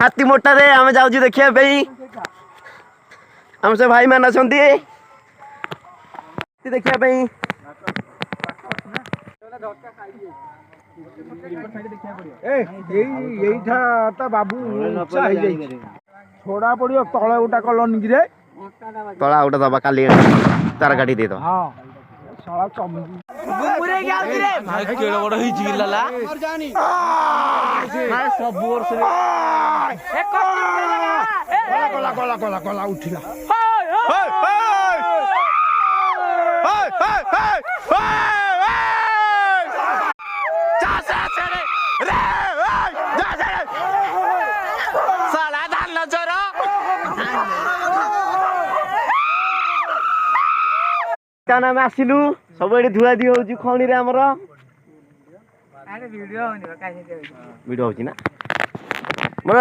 हाथी मोटा रे आम जाऊँ देखिया आम सब भाई मान देखिया बाबू छोड़ा पड़ो तले गोटा कलनी कि तला गोटे दबा काली तार काटी दे उठिला आम आसिलु सब ये धुआ दी हो खणी रे आमर वीडियो होची ना मोर